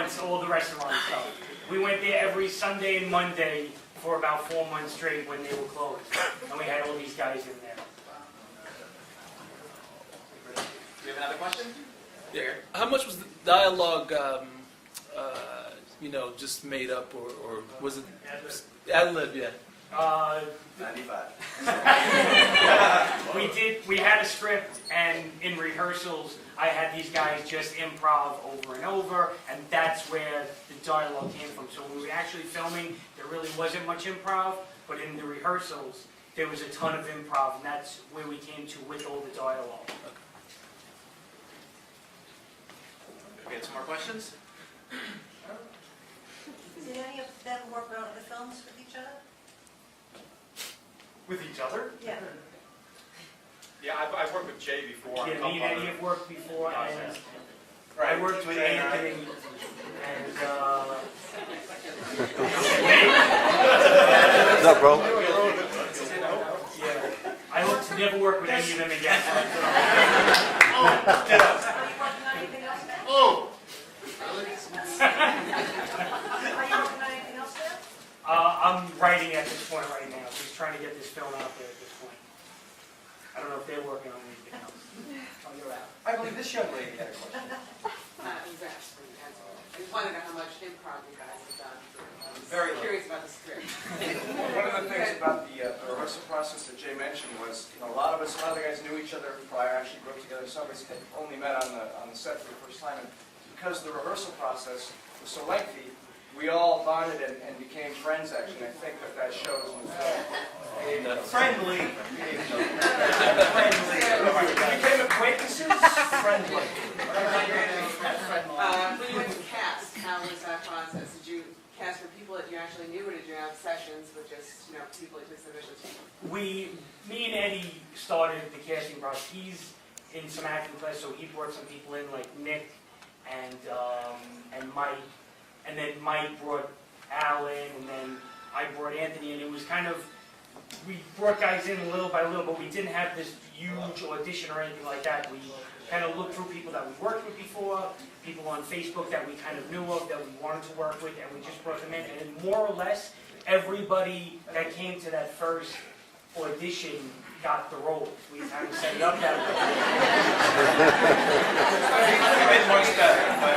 restaurants, all the restaurants. So we went there every Sunday and Monday for about 4 months straight when they were closed. And we had all these guys in there. Do you have another question? Yeah. How much was the dialogue, just made up, or was it ad-lib? Yeah. 95. We had a script, and in rehearsals, I had these guys just improv over and over, and that's where the dialogue came from. So when we were actually filming, there really wasn't much improv, but in the rehearsals, there was a ton of improv, and that's where we came to with all the dialogue. We have some more questions? Did any of them work on the films with each other? With each other? Yeah. Yeah, I've worked with Jay before. Yeah, me and Eddie have worked before, and Right. I worked with Anthony, and What's up, bro? yeah, I hope to never work with any of them again. Are you working on anything else now? Oh! Are you working on anything else now? I'm writing at this point right now, just trying to get this film out there at this point. I don't know if they're working on anything else. Oh, you're out. I believe this young lady had a question. Exactly. I just wanted to know how much improv you guys have done. I was Very little. curious about the script. One of the things about the rehearsal process that Jay mentioned was, a lot of the guys knew each other prior, actually wrote together. Some of us had only met on the set for the first time, and because the rehearsal process was so lengthy, we all bonded and became friends. Actually, and I think that shows in the film. Friendly. Friendly. Became acquaintances. Friendly. When you went to cast, how was that process? Did you cast for people that you actually knew, or did you have sessions with just people that took submissions? Me and Eddie started the casting process. He's in some acting class, so he brought some people in, like Nick and Mike. And then Mike brought Alan, and then I brought Anthony, and it was kind of, we brought guys in little by little, but we didn't have this huge audition or anything like that. We kind of looked through people that we worked with before, people on Facebook that we kind of knew of, that we wanted to work with, and we just brought them in. And more or less, everybody that came to that first audition got the role. We kind of set it up that way. It's much better, but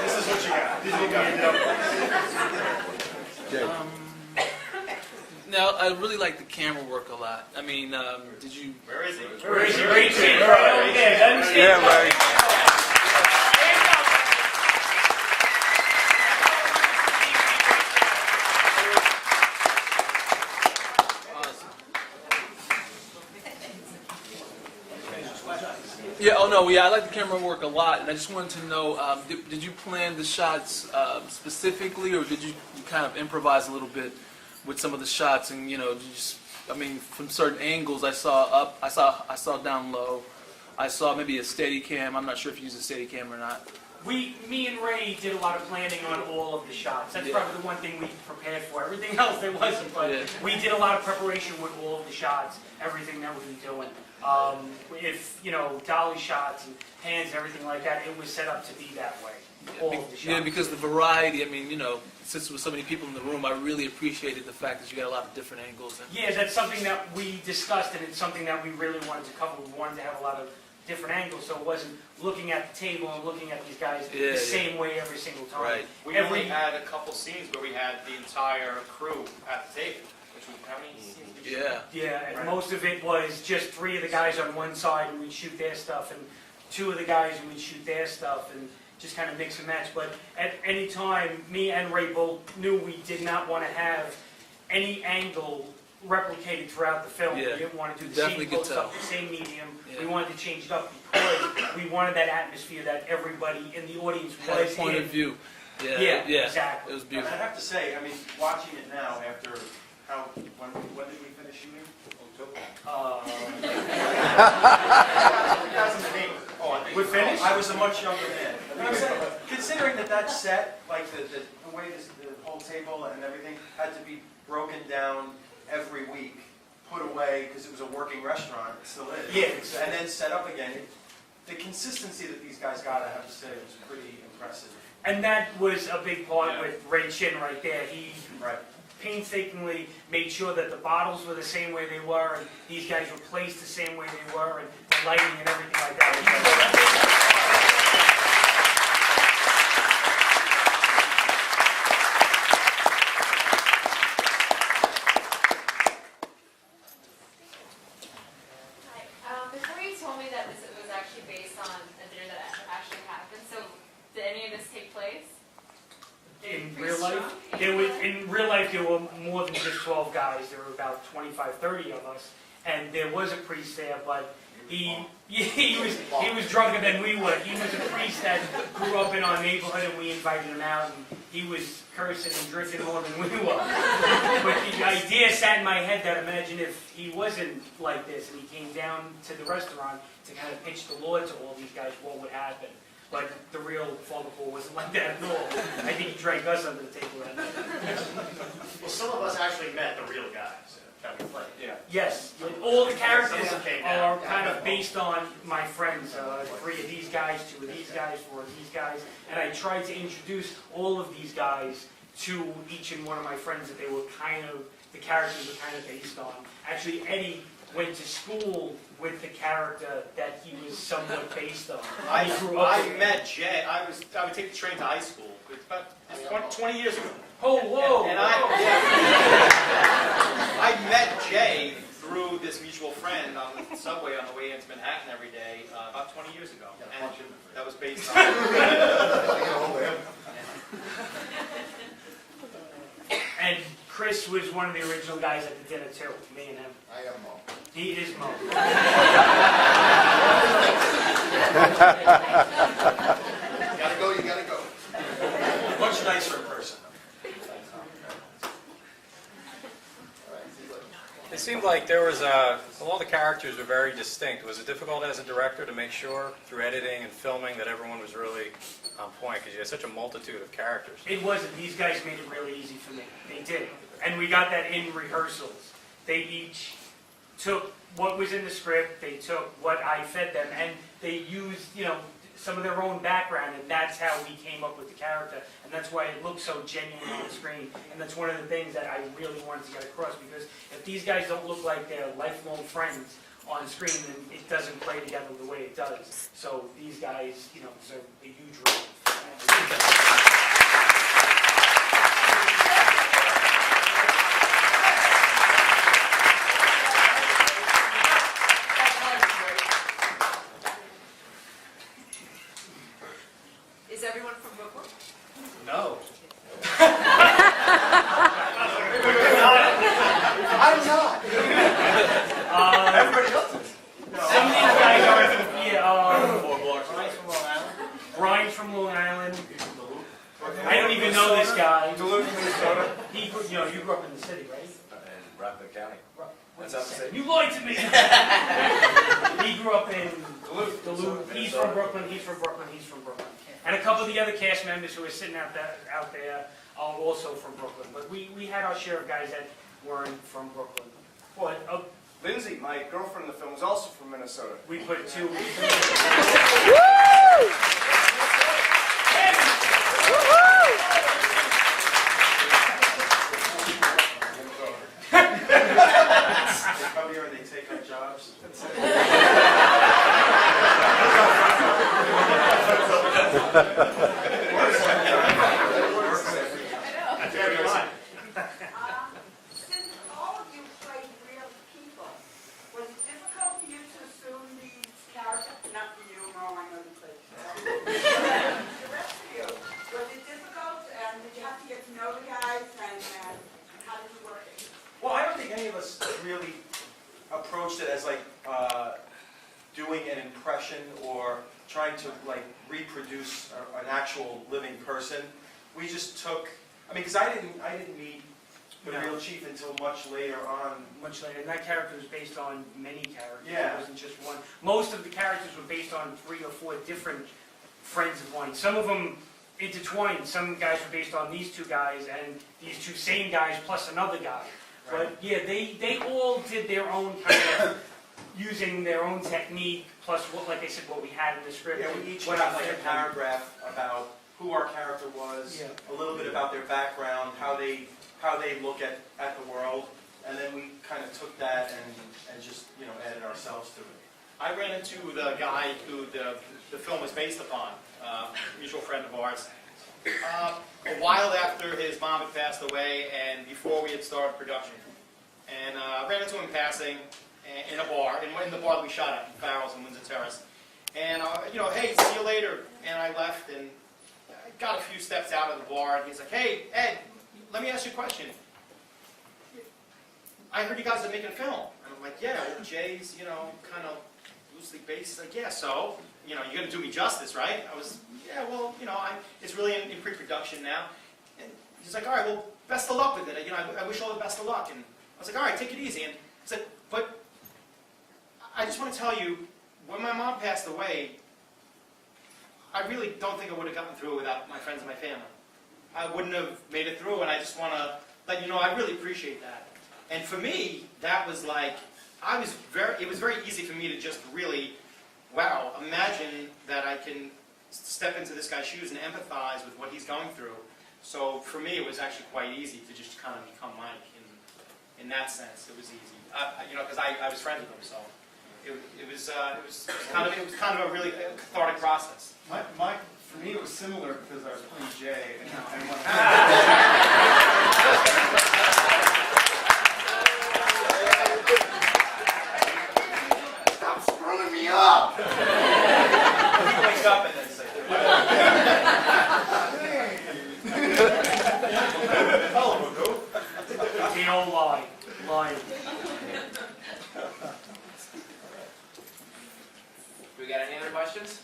this is what you got. This is what you got. Now, I really like the camera work a lot. I mean, did you? Where is he? Where is he? Right there. Right there. Let him stand Yeah, up. right. Yeah. Oh no. Yeah, I like the camera work a lot, and I just wanted to know: did you plan the shots specifically, or did you kind of improvise a little bit with some of the shots? And from certain angles, I saw up, I saw down low, I saw maybe a steady cam. I'm not sure if you use a steady cam or not. Me and Ray did a lot of planning on all of the shots. That's Yeah. probably the one thing we prepared for. Everything else there wasn't, but Yeah. we did a lot of preparation with all of the shots, everything that we were doing. If, dolly shots and hands and everything like that, it was set up to be that way. All of the shots. Yeah, because the variety. I mean, since there was so many people in the room, I really appreciated the fact that you got a lot of different angles. And Yeah, that's something that we discussed, and it's something that we really wanted to cover. We wanted to have a lot of different angles, so it wasn't looking at the table and looking at these guys the same way every single time. Right. We only had a couple scenes where we had the entire crew at the table. Which was, how many scenes did you Yeah. Yeah, and most of it was just 3 of the guys on one side, and we'd shoot their stuff, and 2 of the guys, and we'd shoot their stuff, and just kind of mix and match. But at any time, me and Ray both knew we did not want to have any angle replicated throughout the film. Yeah. We didn't want to do the Definitely same could close tell. up, the same medium. Yeah. We wanted to change it up because we wanted that atmosphere that everybody in the audience Had a was point in. of view. Yeah. Yeah, exactly. It was And beautiful. I have to say, watching it now after when did we finish shooting? October. 2008. Oh, I think We're finished? I was a much younger man. But I'm saying, considering that set, like the way the whole table and everything had to be broken down every week, put away because it was a working restaurant, it still is. Yeah, exactly. And then set up again. The consistency that these guys got, I have to say, was pretty impressive. And that was a big part Yeah. with Ray Chin right there. He Right. painstakingly made sure that the bottles were the same way they were, and these guys were placed the same way they were, and the lighting and everything like that. Before you told me that it was actually based on a dinner that actually happened, so did any of this take place? In Pretty real life, strong? in real life, there were more than just 12 guys. There were about 25, 30 of us, and there was a priest there, but he was drunker than we were. He was a priest that grew up in our neighborhood, and we invited him out, and he was cursing and drinking more than we were. But the idea sat in my head that imagine if he wasn't like this, and he came down to the restaurant to kind of pitch the law to all these guys, what would happen? But the real Father Paul wasn't like that at all. I think he drank us under the table that night. Well, some of us actually met the real guys that we played. Yeah. Yes, all the characters Someone came down. are kind of based on my friends. 3 of these guys, 2 of these guys, 4 of these guys. And I tried to introduce all of these guys to each and one of my friends that they were kind of, the characters were kind of based on. Actually, Eddie went to school with the character that he was somewhat based on. He grew up I with. met Jay. I would take the train to high school. It's about 20 years ago. Oh, whoa! And I met Jay through this mutual friend on the subway on the way into Manhattan every day about 20 years ago. And that was based on... And Chris was one of the original guys at the dinner too, me and him. I am Mo. He is Mo. You gotta go, you gotta go. Much nicer in person. It seemed like there was all the characters were very distinct. Was it difficult as a director to make sure through editing and filming that everyone was really on point? Because you had such a multitude of characters. It wasn't. These guys made it really easy for me. They did. And we got that in rehearsals. They each took what was in the script, they took what I fed them, and they used, some of their own background, and that's how we came up with the character. And that's why it looks so genuine on the screen. And that's one of the things that I really wanted to get across, because if these guys don't look like they're lifelong friends on screen, then it doesn't play together the way it does. So these guys, deserve a huge role. Is everyone from Brooklyn? No. I'm not. Everybody else is. Some of these guys are, Brian's from Long Island. I don't even know this guy. Duluth, Minnesota. He, you grew up in the city, right? In Rockland County. That's up the same. You lied to me. He grew up in Duluth. He's from Brooklyn. He's from Brooklyn. He's from Brooklyn. And a couple of the other cast members who were sitting out there are also from Brooklyn. But we had our share of guys that weren't from Brooklyn. But Lindsay, my girlfriend in the film, was also from Minnesota. we put 2. They come here and they take our jobs. That's very fine. Since all of you played real people, was it difficult for you to assume these characters? Not for you, Mo, I know you played. The rest of you, was it difficult? Did you have to get to know the guys, and how did you work it? Well, I don't think any of us really approached it as like doing an impression or trying to like reproduce an actual living person. We just took. I mean, because I didn't meet the No. real chief until much later on. Much later, and that character was based on many characters. Yeah. It wasn't just one. Most of the characters were based on 3 or 4 different friends of mine. Some of them intertwined. Some guys were based on these 2 guys and these 2 same guys plus another guy. Right. But yeah, they all did their own kind of using their own technique plus what, like I said, what we had in the script. Yeah, and we each what got I like a fed them. paragraph about who our our character was, Yeah. a little bit about their background, how they look at the world, and then we kind of took that and just, you know, added ourselves to it. I ran into the guy who the film was based upon, a mutual friend of ours, a while after his mom had passed away and before we had started production. And I ran into him in passing in a bar, in the bar that we shot at, in Farrell's in Windsor Terrace. And, you know, hey, see you later. And I left and I got a few steps out of the bar and he's like, hey, Ed, let me ask you a question. I heard you guys are making a film. And I'm like, yeah, well, Jay's, you know, kind of loosely based. He's like, yeah, so, you know, you're going to do me justice, right? I was, yeah, well, you know, it's really in pre-production now. And he's like, all right, well, best of luck with it. You know, I wish all the best of luck. And I was like, all right, take it easy. And I said, but I just want to tell you, when my mom passed away, I really don't think I would have gotten through without my friends and my family. I wouldn't have made it through, and I just want to let you know I really appreciate that. And for me, that was like, it was very easy for me to just really, wow, imagine that I can step into this guy's shoes and empathize with what he's going through. So for me, it was actually quite easy to just kind of become Mike. In that sense, it was easy. You know, because I was friends with him, so it was kind of a really cathartic process. Mike, for me it was similar because I was playing Jay, and when Stop screwing me up! He wakes up and then say, They all lie. Lying. We got any other questions?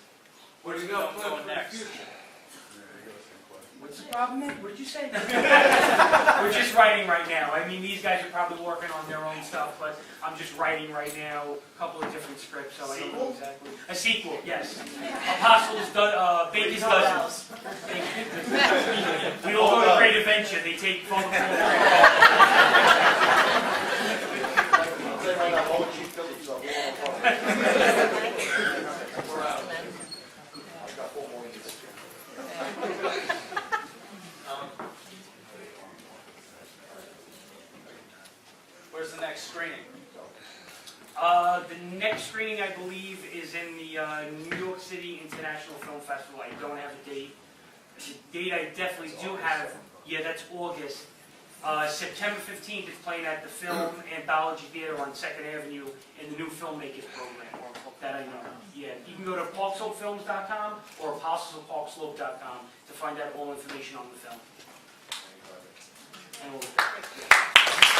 where do we Go go? on next. What's the problem, Nick? What did you say? We're just writing right now. I mean, these guys are probably working on their own stuff, but I'm just writing right now a couple of different scripts, so I don't know exactly. A sequel, yes. Apostles, Baker's Dozens. We all go to Great Adventure. They take phone Where's the next screening? The next screening, I believe, is in the New York City International Film Festival. I don't have a date. The date I definitely do have, yeah, that's August. September 15th, it's playing at the Film Anthology Theater on 2nd Avenue in the new Filmmakers Program, that I know. Yeah, you can go to parkslopefilms.com or apostlesofparkslope.com to find out all information on the film. And all of that.